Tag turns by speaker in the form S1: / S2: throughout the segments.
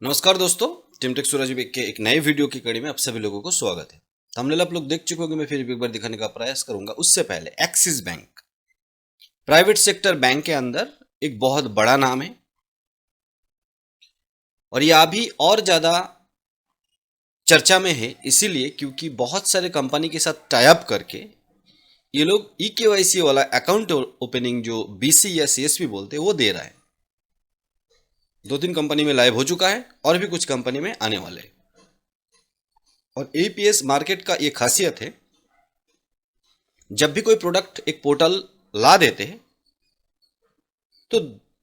S1: नमस्कार दोस्तों, टिमटेक सूरज के एक नए वीडियो की कड़ी में आप सभी लोगों को स्वागत है। थंबनेल आप लोग देख चुके होंगे, मैं फिर भी एक बार दिखाने का प्रयास करूंगा। उससे पहले axis bank private sector bank के अंदर एक बहुत बड़ा नाम है और यह अभी और ज्यादा चर्चा में है, इसीलिए क्योंकि बहुत सारे कंपनी के साथ टाई अप करके ये लोग ई-केवाईसी वाला अकाउंट ओपनिंग जो बीसी या सीएसपी बोलते हैं वो दे रहा है। 2-3 कंपनी में लाइव हो चुका है और भी कुछ कंपनी में आने वाले हैं। और एपीएस मार्केट का ये खासियत है, जब भी कोई प्रोडक्ट एक पोर्टल ला देते हैं तो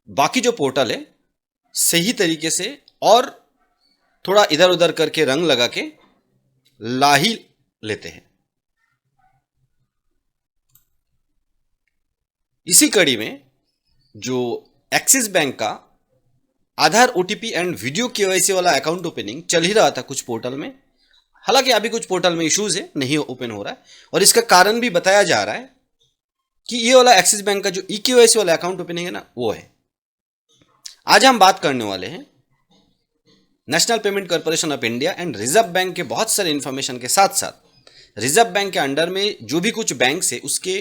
S1: बाकी जो पोर्टल है सही तरीके से और थोड़ा इधर उधर करके रंग लगा के ला ही लेते हैं। इसी कड़ी में जो एक्सिस बैंक का आधार ओटीपी एंड वीडियो केवाईसी वाला अकाउंट ओपनिंग चल ही रहा था कुछ पोर्टल में। हालांकि अभी कुछ पोर्टल में इश्यूज है, नहीं ओपन हो रहा है और इसका कारण भी बताया जा रहा है कि ये वाला एक्सिस बैंक का जो ई-केवाईसी वाला अकाउंट ओपनिंग है ना, वो है। आज हम बात करने वाले हैं national payment corporation of India and reserve bank के बहुत सारे इंफॉर्मेशन के साथ साथ रिजर्व बैंक के अंडर में जो भी कुछ बैंक है उसके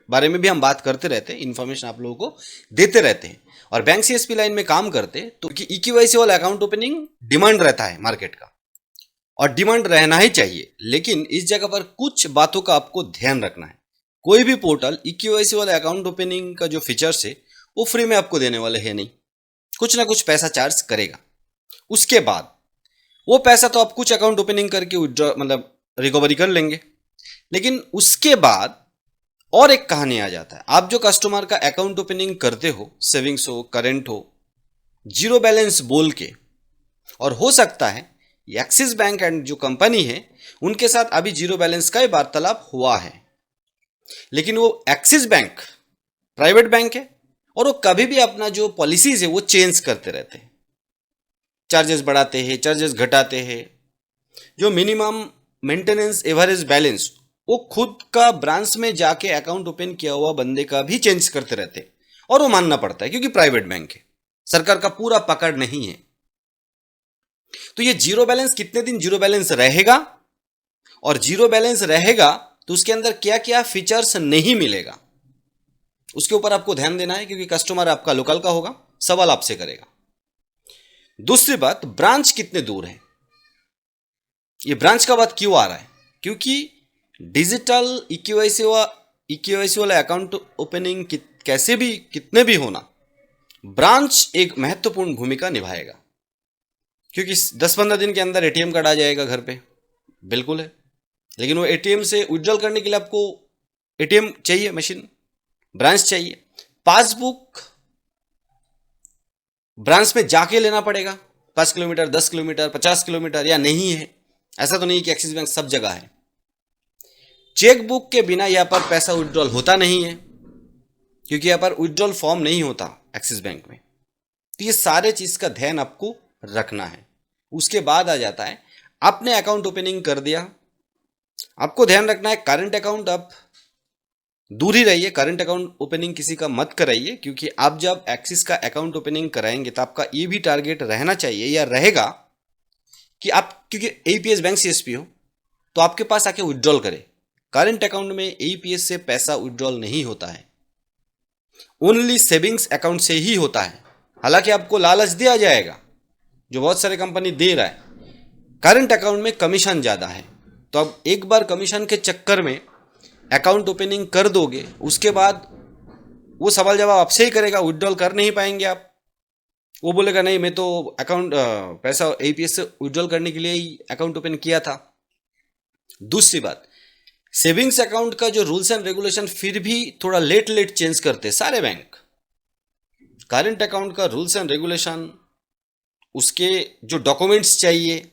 S1: बारे में भी हम बात करते रहते हैं, इंफॉर्मेशन आप लोगों को देते रहते हैं। और बैंक सीएसपी लाइन में काम करते तो ई-केवाईसी वाला अकाउंट ओपनिंग डिमांड रहता है मार्केट का और डिमांड रहना ही चाहिए, लेकिन इस जगह पर कुछ बातों का आपको ध्यान रखना है। कोई भी पोर्टल ई-केवाईसी वाला अकाउंट ओपनिंग का जो फीचर्स है वो फ्री में आपको देने वाले हैं नहीं, कुछ ना कुछ पैसा चार्ज करेगा। उसके बाद वो पैसा तो आप कुछ अकाउंट ओपनिंग करके विड्रॉ मतलब रिकवरी कर लेंगे, लेकिन उसके बाद और एक कहानी आ जाता है। आप जो कस्टमर का अकाउंट ओपनिंग करते हो, सेविंग्स हो, करंट हो, जीरो बैलेंस बोल के, और हो सकता है एक्सिस बैंक एंड जो कंपनी है उनके साथ अभी जीरो बैलेंस का ही वार्तालाप हुआ है, लेकिन वो एक्सिस बैंक प्राइवेट बैंक है और वो कभी भी अपना जो पॉलिसीज है वो चेंज करते रहते हैं, चार्जेस बढ़ाते हैं, चार्जेस घटाते हैं। जो मिनिमम मेंटेनेंस एवरेज बैलेंस वो खुद का ब्रांच में जाके अकाउंट ओपन किया हुआ बंदे का भी चेंज करते रहते हैं और वो मानना पड़ता है क्योंकि प्राइवेट बैंक है, सरकार का पूरा पकड़ नहीं है। तो ये जीरो बैलेंस कितने दिन जीरो बैलेंस रहेगा और जीरो बैलेंस रहेगा तो उसके अंदर क्या क्या फीचर्स नहीं मिलेगा, उसके ऊपर आपको ध्यान देना है क्योंकि कस्टमर आपका लोकल का होगा, सवाल आपसे करेगा। दूसरी बात, ब्रांच कितने दूर है। ये ब्रांच का बात क्यों आ रहा है, क्योंकि डिजिटल ई-केवाईसी वाला अकाउंट ओपनिंग कैसे भी कितने भी होना, ब्रांच एक महत्वपूर्ण भूमिका निभाएगा। क्योंकि 10-15 दिन के अंदर एटीएम कार्ड आ जाएगा घर पे, बिल्कुल है, लेकिन वो एटीएम से विड्रॉल करने के लिए आपको एटीएम चाहिए, मशीन, ब्रांच चाहिए। पासबुक ब्रांच में जाके लेना पड़ेगा, 5 किलोमीटर, 10 किलोमीटर, 50 किलोमीटर, या नहीं है, ऐसा तो नहीं कि एक्सिस बैंक सब जगह है। चेकबुक के बिना यहां पर पैसा विड्रॉल होता नहीं है क्योंकि यहां पर विड्रॉल फॉर्म नहीं होता एक्सिस बैंक में। तो ये सारे चीज का ध्यान आपको रखना है। उसके बाद आ जाता है आपने अकाउंट ओपनिंग कर दिया, आपको ध्यान रखना है करंट अकाउंट आप दूर ही रहिए, करंट अकाउंट ओपनिंग किसी का मत कराइए, क्योंकि आप जब एक्सिस का अकाउंट ओपनिंग कराएंगे तो आपका ये भी टारगेट रहना चाहिए या रहेगा कि आप, क्योंकि एपीएस बैंक सीएसपी हो तो आपके पास आके विड्रॉल करे। करंट अकाउंट में एपीएस से पैसा विड्रॉल नहीं होता है, ओनली सेविंग्स अकाउंट से ही होता है। हालांकि आपको लालच दिया जाएगा जो बहुत सारे कंपनी दे रहा है, करंट अकाउंट में कमीशन ज़्यादा है, तो अब एक बार कमीशन के चक्कर में अकाउंट ओपनिंग कर दोगे, उसके बाद वो सवाल जवाब आपसे ही करेगा, विड्रॉल कर नहीं पाएंगे आप। वो बोलेगा नहीं, मैं तो अकाउंट पैसा एपीएस से विड्रॉल करने के लिए ही अकाउंट ओपन किया था। दूसरी बात, सेविंग्स अकाउंट का जो रूल्स एंड रेगुलेशन फिर भी थोड़ा लेट चेंज करते सारे बैंक। करंट अकाउंट का रूल्स एंड रेगुलेशन, उसके जो डॉक्यूमेंट्स चाहिए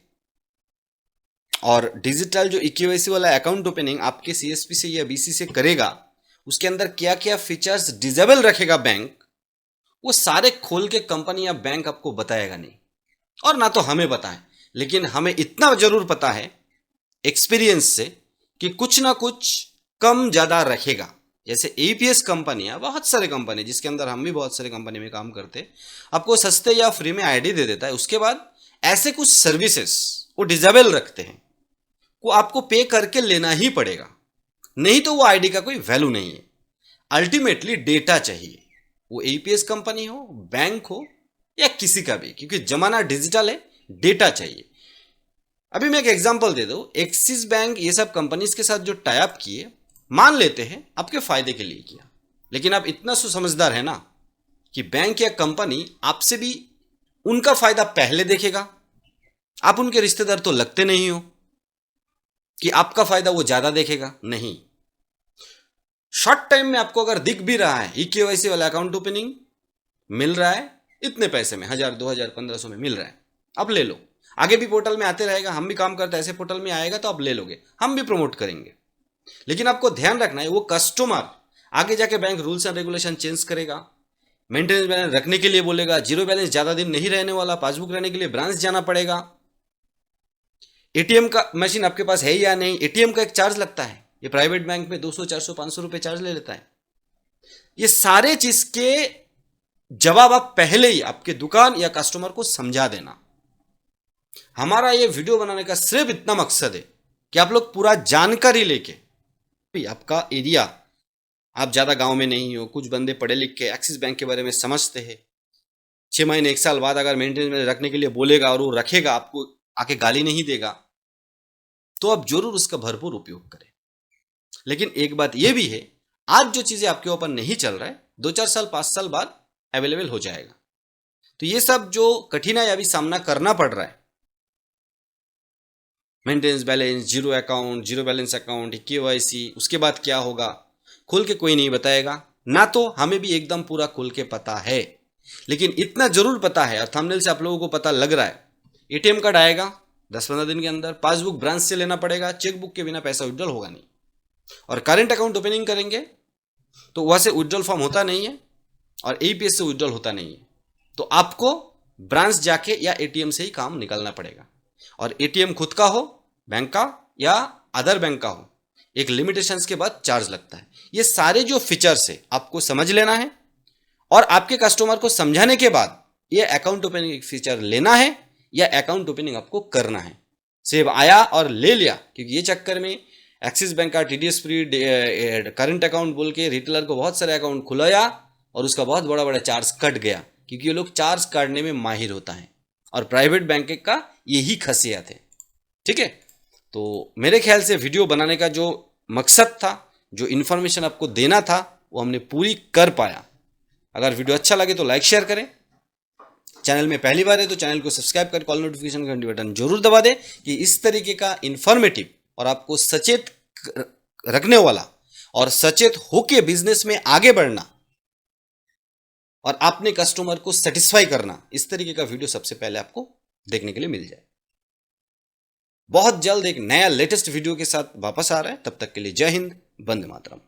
S1: और डिजिटल जो ई-केवाईसी वाला अकाउंट ओपनिंग आपके सीएसपी से या बीसी से करेगा, उसके अंदर क्या क्या फीचर्स डिसेबल रखेगा बैंक, वो सारे खोल के कंपनी या बैंक आपको बताएगा नहीं, और ना तो हमें पता है, लेकिन हमें इतना जरूर पता है एक्सपीरियंस से कि कुछ ना कुछ कम ज्यादा रखेगा। जैसे एपीएस कंपनियां, बहुत सारे कंपनी जिसके अंदर हम भी बहुत सारे कंपनी में काम करते, आपको सस्ते या फ्री में आईडी दे देता है, उसके बाद ऐसे कुछ सर्विसेज वो डिजेबल रखते हैं, वो आपको पे करके लेना ही पड़ेगा, नहीं तो वो आईडी का कोई वैल्यू नहीं है। अल्टीमेटली डेटा चाहिए, वो एपीएस कंपनी हो, बैंक हो या किसी का भी, क्योंकि जमाना डिजिटल है, डेटा चाहिए। अभी मैं एक एग्जांपल दे दूं, एक्सिस बैंक ये सब कंपनीज के साथ जो टाई अप किए, मान लेते हैं आपके फायदे के लिए किया, लेकिन आप इतना समझदार है ना कि बैंक या कंपनी आपसे भी उनका फायदा पहले देखेगा। आप उनके रिश्तेदार तो लगते नहीं हो कि आपका फायदा वो ज्यादा देखेगा, नहीं। शॉर्ट टाइम में आपको अगर दिख भी रहा है ई केवाईसी वाला अकाउंट ओपनिंग मिल रहा है, इतने पैसे में 1000 2000 1500 में मिल रहा है, अब ले लो। आगे भी पोर्टल में आते रहेगा, हम भी काम करते हैं ऐसे पोर्टल में आएगा तो आप ले लोगे, हम भी प्रमोट करेंगे। लेकिन आपको ध्यान रखना है, वो कस्टमर आगे जाके bank rules and regulation change करेगा, मेंटेनेंस बैलेंस रखने के लिए बोलेगा, जीरो बैलेंस ज्यादा दिन नहीं रहने वाला, पासबुक रहने के लिए ब्रांच जाना पड़ेगा। एटीएम का मशीन आपके पास है या नहीं, एटीएम का एक चार्ज लगता है, ये प्राइवेट बैंक में 200 400 500 रुपए चार्ज ले लेता है। ये सारे चीज के जवाब आप पहले ही आपके दुकान या कस्टमर को समझा देना। हमारा ये वीडियो बनाने का सिर्फ इतना मकसद है कि आप लोग पूरा जानकारी लेके, आपका एरिया, आप ज्यादा गांव में नहीं हो, कुछ बंदे पढ़े लिख के एक्सिस बैंक के बारे में समझते हैं, 6 महीने 1 साल बाद अगर मेंटेनेंस में रखने के लिए बोलेगा और वो रखेगा, आपको आके गाली नहीं देगा, तो आप जरूर उसका भरपूर उपयोग करें। लेकिन एक बात यह भी है, आज जो चीजें आपके ऊपर नहीं चल रहा है, 2-4 साल 5 साल बाद अवेलेबल हो जाएगा। तो ये सब जो कठिनाई अभी सामना करना पड़ रहा है, maintenance balance, zero account, zero balance account, KYC, उसके बाद क्या होगा, खुल के कोई नहीं बताएगा ना। तो हमें भी एकदम पूरा खुल के पता है, लेकिन इतना जरूर पता है और थंबनेल से आप लोगों को पता लग रहा है, एटीएम कार्ड आएगा 10-15 दिन के अंदर, पासबुक ब्रांच से लेना पड़ेगा, चेकबुक के बिना पैसा विड्रॉल होगा नहीं, और करंट अकाउंट ओपनिंग करेंगे तो वहां से विड्रॉल फॉर्म होता नहीं है और एपीएस से विड्रॉल होता नहीं है, तो आपको ब्रांच जाके या एटीएम से ही काम निकालना पड़ेगा। और एटीएम खुद का हो, बैंक का या अदर बैंक का हो, एक लिमिटेशंस के बाद चार्ज लगता है। ये सारे जो फीचर्स है आपको समझ लेना है और आपके कस्टमर को समझाने के बाद ये अकाउंट ओपनिंग फीचर लेना है या अकाउंट ओपनिंग आपको करना है। सिर्फ आया और ले लिया, क्योंकि ये चक्कर में एक्सिस बैंक का टीडीएस फ्री करंट अकाउंट बोल के रिटेलर को बहुत सारे अकाउंट खुलाया और उसका बहुत बड़ा बड़ा चार्ज कट गया, क्योंकि ये लोग चार्ज काटने में माहिर होता है और प्राइवेट बैंक का यही खासियत है। ठीक है, तो मेरे ख्याल से वीडियो बनाने का जो मकसद था, जो इन्फॉर्मेशन आपको देना था, वो हमने पूरी कर पाया। अगर वीडियो अच्छा लगे तो लाइक शेयर करें, चैनल में पहली बार है तो चैनल को सब्सक्राइब कर कॉल नोटिफिकेशन घंटी बटन जरूर दबा दें कि इस तरीके का इन्फॉर्मेटिव और आपको सचेत रखने वाला और सचेत होके बिजनेस में आगे बढ़ना और अपने कस्टमर को सेटिस्फाई करना, इस तरीके का वीडियो सबसे पहले आपको देखने के लिए मिल जाए। बहुत जल्द एक नया लेटेस्ट वीडियो के साथ वापस आ रहा है, तब तक के लिए जय हिंद, वंदे मातरम।